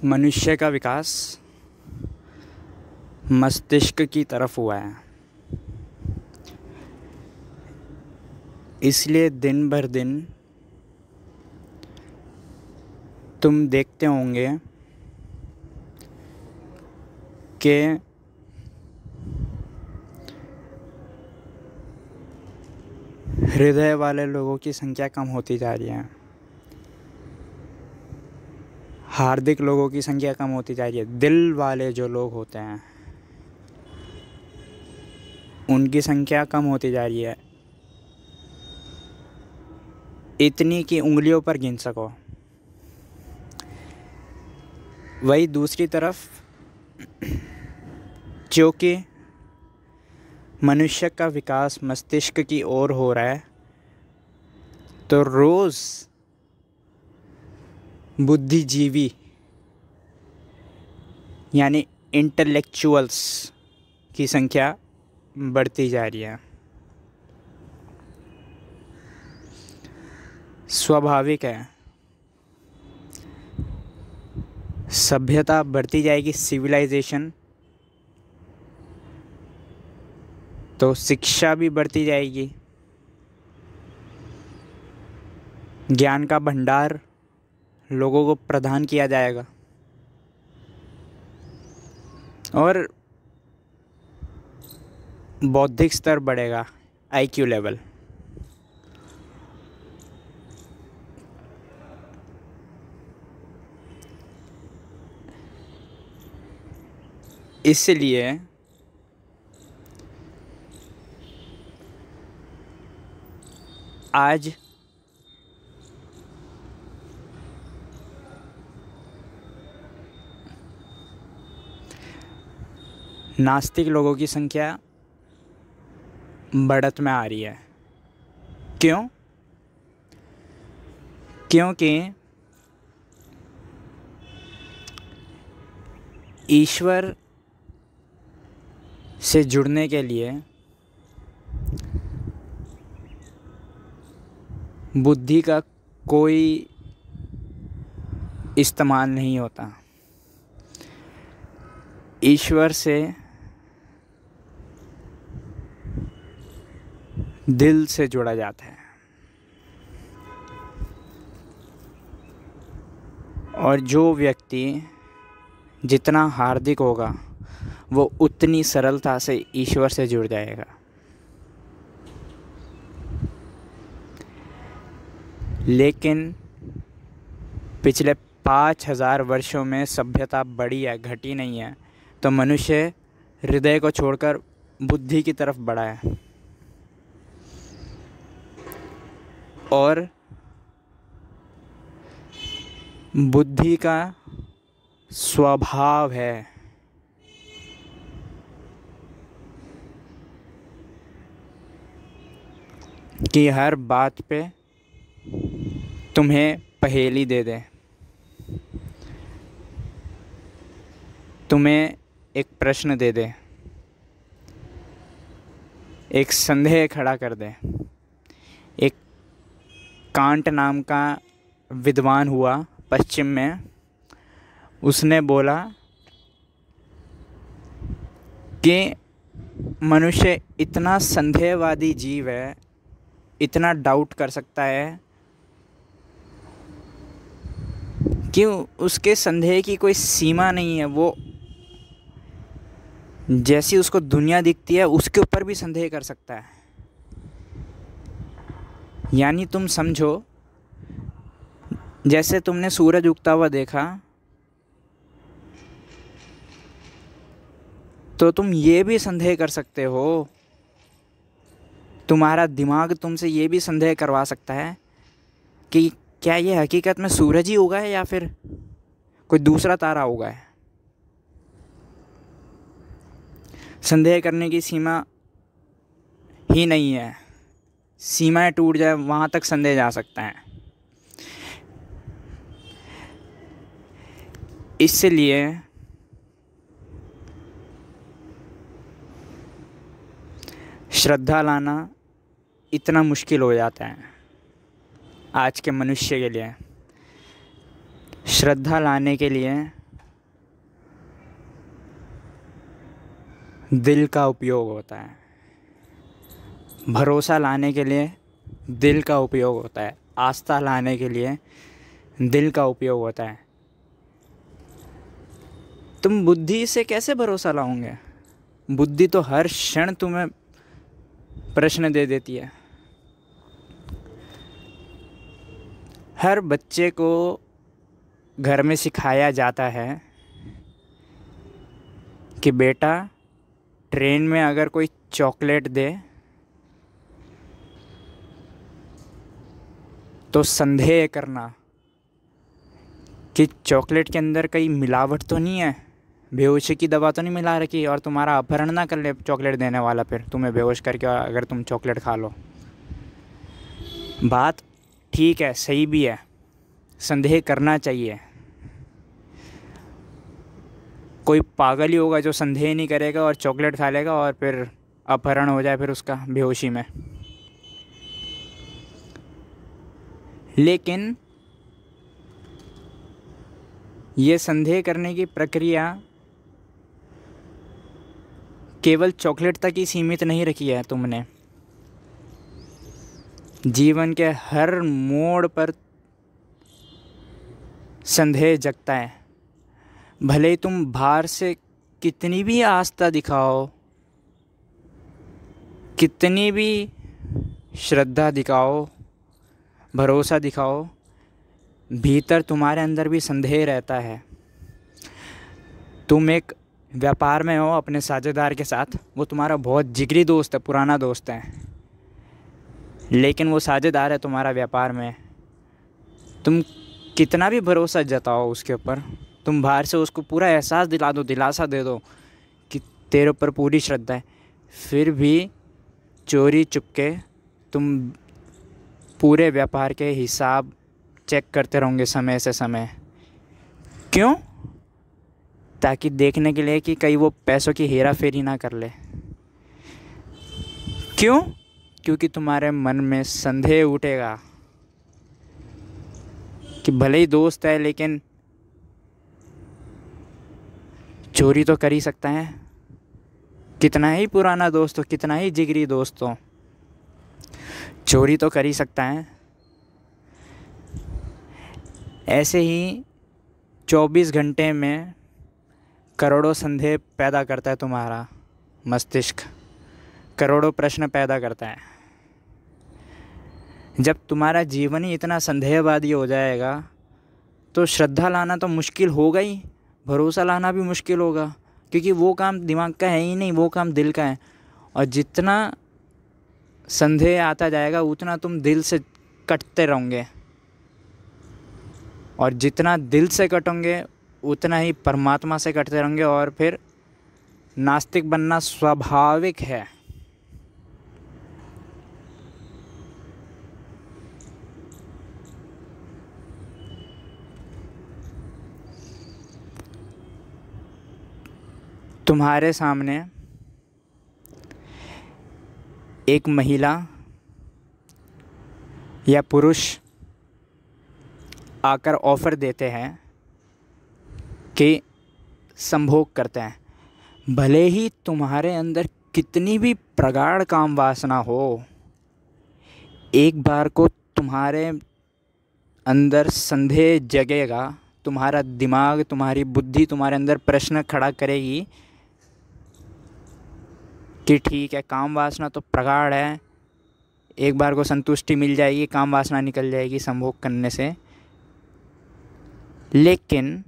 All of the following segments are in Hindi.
मनुष्य का विकास मस्तिष्क की तरफ हुआ है। इसलिए दिन भर दिन तुम देखते होंगे कि हृदय वाले लोगों की संख्या कम होती जा रही है, हार्दिक लोगों की संख्या कम होती जा रही है। दिल वाले जो लोग होते हैं उनकी संख्या कम होती जा रही है, इतनी कि उंगलियों पर गिन सको। वही दूसरी तरफ क्योंकि मनुष्य का विकास मस्तिष्क की ओर हो रहा है, तो रोज़ बुद्धिजीवी यानी इंटेलेक्चुअल्स की संख्या बढ़ती जा रही है। स्वाभाविक है, सभ्यता बढ़ती जाएगी, सिविलाइजेशन, तो शिक्षा भी बढ़ती जाएगी, ज्ञान का भंडार लोगों को प्रदान किया जाएगा और बौद्धिक स्तर बढ़ेगा, आईक्यू लेवल। इसलिए आज नास्तिक लोगों की संख्या बढ़त में आ रही है। क्यों? क्योंकि ईश्वर से जुड़ने के लिए बुद्धि का कोई इस्तेमाल नहीं होता। ईश्वर से दिल से जुड़ा जाता है और जो व्यक्ति जितना हार्दिक होगा वो उतनी सरलता से ईश्वर से जुड़ जाएगा। लेकिन पिछले 5000 वर्षों में सभ्यता बढ़ी है, घटी नहीं है, तो मनुष्य हृदय को छोड़कर बुद्धि की तरफ बढ़ा है और बुद्धि का स्वभाव है कि हर बात पे तुम्हें पहेली दे दे, तुम्हें एक प्रश्न दे दे, एक संदेह खड़ा कर दे। एक कांट नाम का विद्वान हुआ पश्चिम में, उसने बोला कि मनुष्य इतना संदेहवादी जीव है, इतना डाउट कर सकता है कि उसके संदेह की कोई सीमा नहीं है। वो जैसी उसको दुनिया दिखती है उसके ऊपर भी संदेह कर सकता है। यानी तुम समझो, जैसे तुमने सूरज उगता हुआ देखा तो तुम ये भी संदेह कर सकते हो, तुम्हारा दिमाग तुमसे ये भी संदेह करवा सकता है कि क्या ये हकीकत में सूरज ही उगा है या फिर कोई दूसरा तारा उगा है। संदेह करने की सीमा ही नहीं है, सीमाएं टूट जाए वहाँ तक संदेह जा सकता है। इसलिए श्रद्धा लाना इतना मुश्किल हो जाता है आज के मनुष्य के लिए। श्रद्धा लाने के लिए दिल का उपयोग होता है। भरोसा लाने के लिए दिल का उपयोग होता है। आस्था लाने के लिए दिल का उपयोग होता है। तुम बुद्धि से कैसे भरोसा लाओगे? बुद्धि तो हर क्षण तुम्हें प्रश्न दे देती है। हर बच्चे को घर में सिखाया जाता है कि बेटा, ट्रेन में अगर कोई चॉकलेट दे तो संदेह करना कि चॉकलेट के अंदर कहीं मिलावट तो नहीं है, बेहोशी की दवा तो नहीं मिला रखी और तुम्हारा अपहरण ना कर ले चॉकलेट देने वाला, फिर तुम्हें बेहोश करके अगर तुम चॉकलेट खा लो। बात ठीक है, सही भी है, संदेह करना चाहिए। कोई पागल ही होगा जो संदेह नहीं करेगा और चॉकलेट खा लेगा और फिर अपहरण हो जाए फिर उसका बेहोशी में। लेकिन ये संदेह करने की प्रक्रिया केवल चॉकलेट तक ही सीमित नहीं रखी है तुमने। जीवन के हर मोड़ पर संदेह जगता है। भले ही तुम बाहर से कितनी भी आस्था दिखाओ, कितनी भी श्रद्धा दिखाओ, भरोसा दिखाओ, भीतर तुम्हारे अंदर भी संदेह रहता है। तुम एक व्यापार में हो अपने साझेदार के साथ, वो तुम्हारा बहुत जिगरी दोस्त है, पुराना दोस्त है, लेकिन वो साझेदार है तुम्हारा व्यापार में। तुम कितना भी भरोसा जताओ उसके ऊपर, तुम बाहर से उसको पूरा एहसास दिला दो, दिलासा दे दो कि तेरे ऊपर पूरी श्रद्धा है, फिर भी चोरी चुपके तुम पूरे व्यापार के हिसाब चेक करते रहोगे समय से समय। क्यों? ताकि देखने के लिए कि कहीं वो पैसों की हेरा फेरी ना कर ले। क्यों? क्योंकि तुम्हारे मन में संदेह उठेगा कि भले ही दोस्त है लेकिन चोरी तो कर ही सकता है। कितना ही पुराना दोस्त हो, कितना ही जिगरी दोस्त हो, चोरी तो कर ही सकता है। ऐसे ही 24 घंटे में करोड़ों संदेह पैदा करता है तुम्हारा मस्तिष्क, करोड़ों प्रश्न पैदा करता है। जब तुम्हारा जीवन ही इतना संदेहवादी हो जाएगा तो श्रद्धा लाना तो मुश्किल होगा ही, भरोसा लाना भी मुश्किल होगा, क्योंकि वो काम दिमाग का है ही नहीं, वो काम दिल का है। और जितना संदेह आता जाएगा उतना तुम दिल से कटते रहोगे, और जितना दिल से कटोगे उतना ही परमात्मा से कटते रहेंगे, और फिर नास्तिक बनना स्वाभाविक है। तुम्हारे सामने एक महिला या पुरुष आकर ऑफ़र देते हैं कि संभोग करते हैं, भले ही तुम्हारे अंदर कितनी भी प्रगाढ़ काम वासना हो, एक बार को तुम्हारे अंदर संदेह जगेगा, तुम्हारा दिमाग, तुम्हारी बुद्धि तुम्हारे अंदर प्रश्न खड़ा करेगी कि ठीक है, काम वासना तो प्रगाढ़ है, एक बार को संतुष्टि मिल जाएगी, काम वासना निकल जाएगी संभोग करने से। लेकिन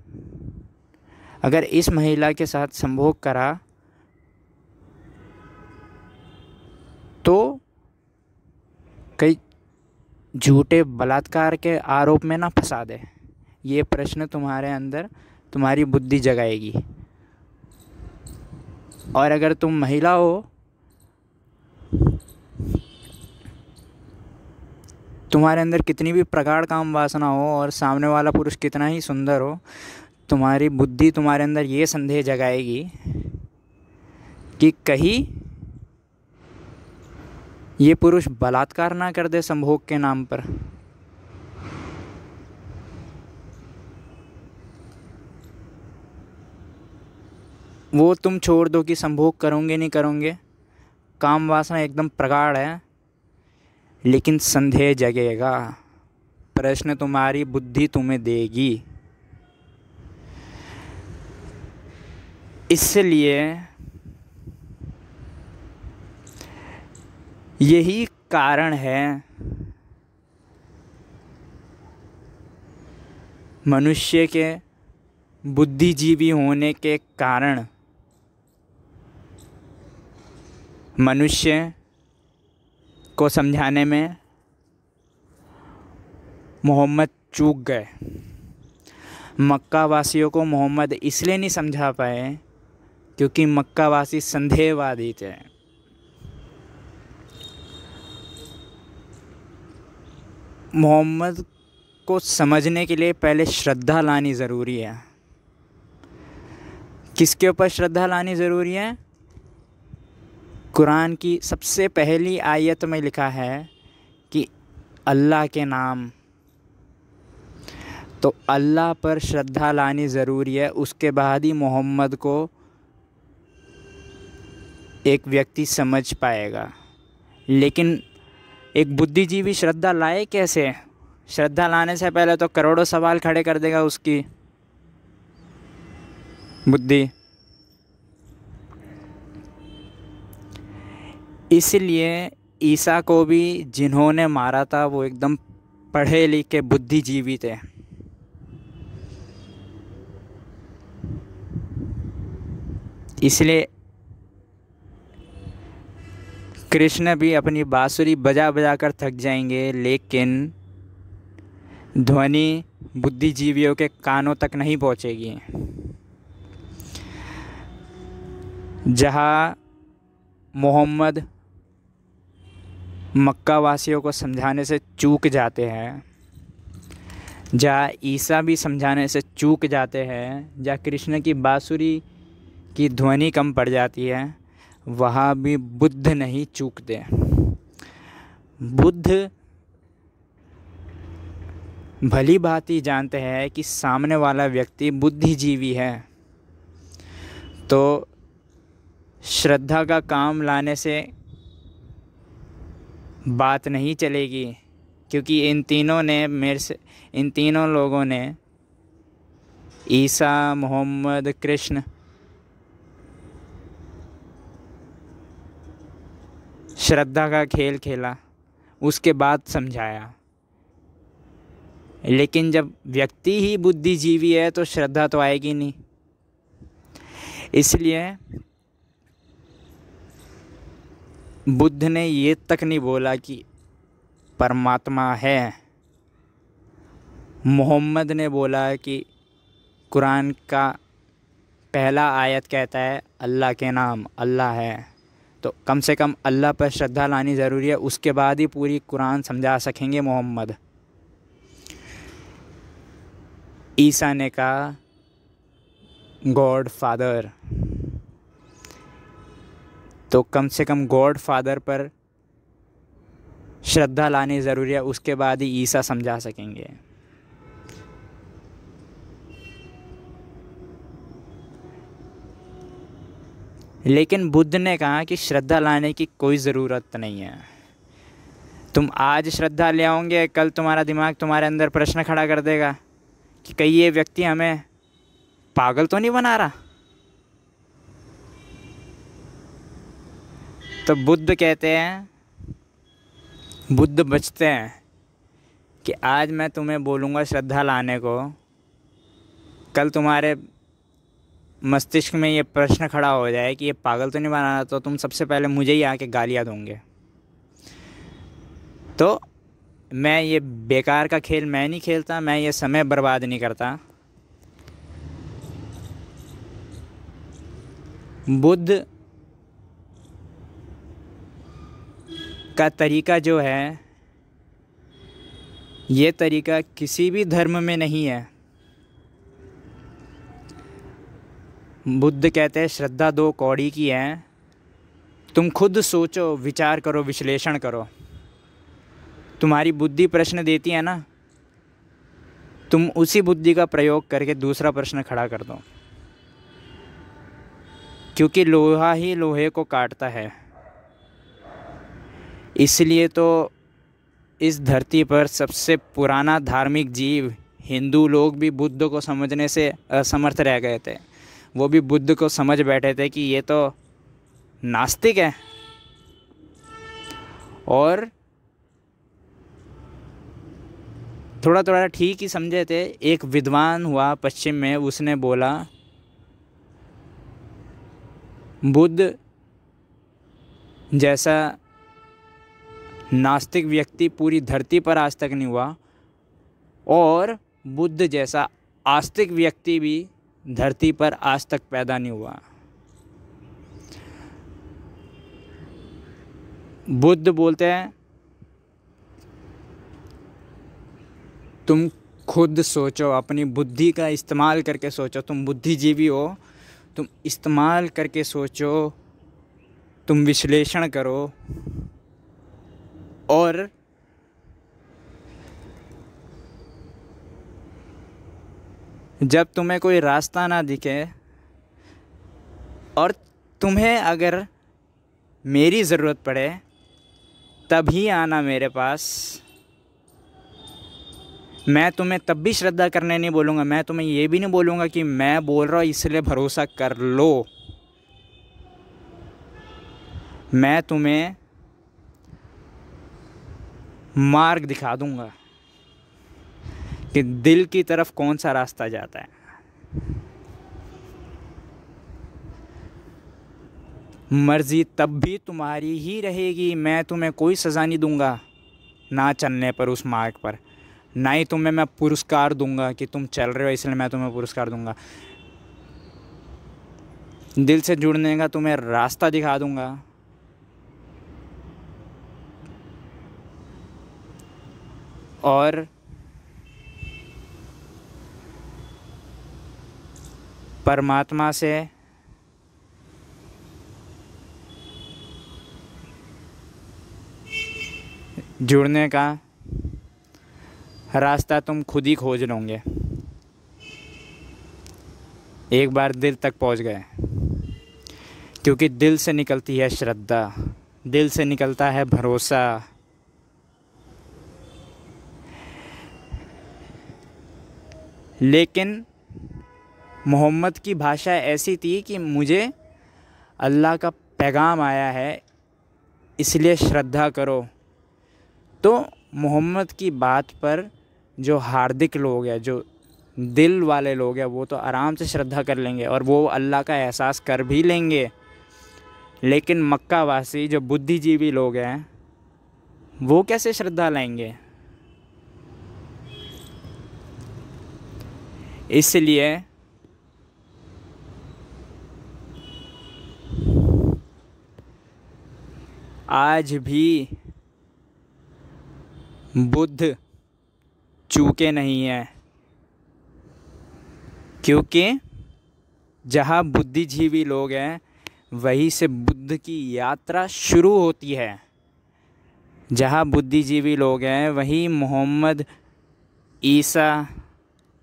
अगर इस महिला के साथ संभोग करा तो कई झूठे बलात्कार के आरोप में ना फंसा दे, ये प्रश्न तुम्हारे अंदर तुम्हारी बुद्धि जगाएगी। और अगर तुम महिला हो, तुम्हारे अंदर कितनी भी प्रगाढ़ काम वासना हो और सामने वाला पुरुष कितना ही सुंदर हो, तुम्हारी बुद्धि तुम्हारे अंदर ये संदेह जगाएगी कि कहीं ये पुरुष बलात्कार ना कर दे संभोग के नाम पर। वो तुम छोड़ दो कि संभोग करोगे नहीं करोगे, काम वासना एकदम प्रगाढ़ है, लेकिन संदेह जगेगा, प्रश्न तुम्हारी बुद्धि तुम्हें देगी। इसलिए यही कारण है मनुष्य के बुद्धिजीवी होने के कारण मनुष्य को समझाने में मोहम्मद चूक गए। मक्का वासियों को मोहम्मद इसलिए नहीं समझा पाए क्योंकि मक्का वासी संदेहवादी थे। मोहम्मद को समझने के लिए पहले श्रद्धा लानी ज़रूरी है। किसके ऊपर श्रद्धा लानी ज़रूरी है? कुरान की सबसे पहली आयत में लिखा है कि अल्लाह के नाम, तो अल्लाह पर श्रद्धा लानी ज़रूरी है। उसके बाद ही मोहम्मद को एक व्यक्ति समझ पाएगा। लेकिन एक बुद्धिजीवी श्रद्धा लाए कैसे? श्रद्धा लाने से पहले तो करोड़ों सवाल खड़े कर देगा उसकी बुद्धि। इसलिए ईसा को भी जिन्होंने मारा था वो एकदम पढ़े लिखे बुद्धिजीवी थे। इसलिए कृष्ण भी अपनी बांसुरी बजा बजा कर थक जाएंगे, लेकिन ध्वनि बुद्धिजीवियों के कानों तक नहीं पहुंचेगी। जहाँ मोहम्मद मक्का वासियों को समझाने से चूक जाते हैं, जहाँ ईसा भी समझाने से चूक जाते हैं, जहाँ कृष्ण की बांसुरी की ध्वनि कम पड़ जाती है, वहाँ भी बुद्ध नहीं चूकते। बुद्ध भली भांति जानते हैं कि सामने वाला व्यक्ति बुद्धिजीवी है, तो श्रद्धा का काम लाने से बात नहीं चलेगी, क्योंकि इन तीनों लोगों ने ईसा, मोहम्मद, कृष्ण श्रद्धा का खेल खेला, उसके बाद समझाया। लेकिन जब व्यक्ति ही बुद्धिजीवी है तो श्रद्धा तो आएगी नहीं। इसलिए बुद्ध ने ये तक नहीं बोला कि परमात्मा है। मोहम्मद ने बोला कि कुरान का पहला आयत कहता है अल्लाह के नाम, अल्लाह है, तो कम से कम अल्लाह पर श्रद्धा लानी ज़रूरी है। उसके बाद ही पूरी कुरान समझा सकेंगे मोहम्मद। ईसा ने कहा गॉड फादर, तो कम से कम गॉड फादर पर श्रद्धा लानी ज़रूरी है, उसके बाद ही ईसा समझा सकेंगे। लेकिन बुद्ध ने कहा कि श्रद्धा लाने की कोई ज़रूरत नहीं है। तुम आज श्रद्धा ले आओगे, कल तुम्हारा दिमाग तुम्हारे अंदर प्रश्न खड़ा कर देगा कि कहीं ये व्यक्ति हमें पागल तो नहीं बना रहा। तो बुद्ध कहते हैं, बुद्ध बचते हैं कि आज मैं तुम्हें बोलूँगा श्रद्धा लाने को, कल तुम्हारे मस्तिष्क में ये प्रश्न खड़ा हो जाए कि ये पागल तो नहीं बना रहा, तो तुम सबसे पहले मुझे ही आके गालियाँ दोगे। तो मैं ये बेकार का खेल मैं नहीं खेलता, मैं ये समय बर्बाद नहीं करता। बुद्ध का तरीका जो है, ये तरीका किसी भी धर्म में नहीं है। बुद्ध कहते हैं श्रद्धा दो कौड़ी की है। तुम खुद सोचो, विचार करो, विश्लेषण करो। तुम्हारी बुद्धि प्रश्न देती है ना, तुम उसी बुद्धि का प्रयोग करके दूसरा प्रश्न खड़ा कर दो। क्योंकि लोहा ही लोहे को काटता है। इसलिए तो इस धरती पर सबसे पुराना धार्मिक जीव हिंदू लोग भी बुद्ध को समझने से असमर्थ रह गए थे। वो भी बुद्ध को समझ बैठे थे कि ये तो नास्तिक है। और थोड़ा थोड़ा ठीक ही समझे थे। एक विद्वान हुआ पश्चिम में, उसने बोला बुद्ध जैसा नास्तिक व्यक्ति पूरी धरती पर आज तक नहीं हुआ, और बुद्ध जैसा आस्तिक व्यक्ति भी धरती पर आज तक पैदा नहीं हुआ। बुद्ध बोलते हैं तुम खुद सोचो, अपनी बुद्धि का इस्तेमाल करके सोचो। तुम बुद्धिजीवी हो, तुम इस्तेमाल करके सोचो, तुम विश्लेषण करो, और जब तुम्हें कोई रास्ता ना दिखे और तुम्हें अगर मेरी ज़रूरत पड़े तभी आना मेरे पास। मैं तुम्हें तब भी श्रद्धा करने नहीं बोलूँगा। मैं तुम्हें ये भी नहीं बोलूँगा कि मैं बोल रहा हूँ इसलिए भरोसा कर लो। मैं तुम्हें मार्ग दिखा दूँगा कि दिल की तरफ कौन सा रास्ता जाता है। मर्जी तब भी तुम्हारी ही रहेगी। मैं तुम्हें कोई सज़ा नहीं दूँगा ना चलने पर उस मार्ग पर, ना ही तुम्हें मैं पुरस्कार दूंगा कि तुम चल रहे हो इसलिए मैं तुम्हें पुरस्कार दूंगा। दिल से जुड़ने का तुम्हें रास्ता दिखा दूंगा। और परमात्मा से जुड़ने का रास्ता तुम खुद ही खोज लोगे एक बार दिल तक पहुंच गए। क्योंकि दिल से निकलती है श्रद्धा, दिल से निकलता है भरोसा। लेकिन मोहम्मद की भाषा ऐसी थी कि मुझे अल्लाह का पैगाम आया है इसलिए श्रद्धा करो। तो मोहम्मद की बात पर जो हार्दिक लोग हैं, जो दिल वाले लोग हैं, वो तो आराम से श्रद्धा कर लेंगे और वो अल्लाह का एहसास कर भी लेंगे। लेकिन मक्का वासी जो बुद्धिजीवी लोग हैं वो कैसे श्रद्धा लाएंगे? इसलिए आज भी बुद्ध चूके नहीं हैं। क्योंकि जहाँ बुद्धिजीवी लोग हैं वहीं से बुद्ध की यात्रा शुरू होती है। जहाँ बुद्धिजीवी लोग हैं वहीं मोहम्मद ईसा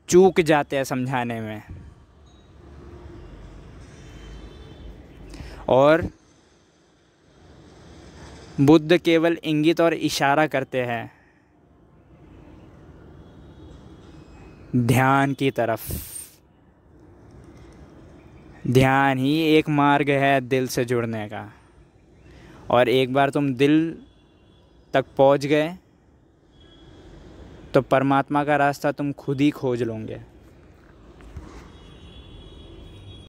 चूक जाते हैं समझाने में। और बुद्ध केवल इंगित और इशारा करते हैं ध्यान की तरफ। ध्यान ही एक मार्ग है दिल से जुड़ने का। और एक बार तुम दिल तक पहुंच गए तो परमात्मा का रास्ता तुम खुद ही खोज लोगे।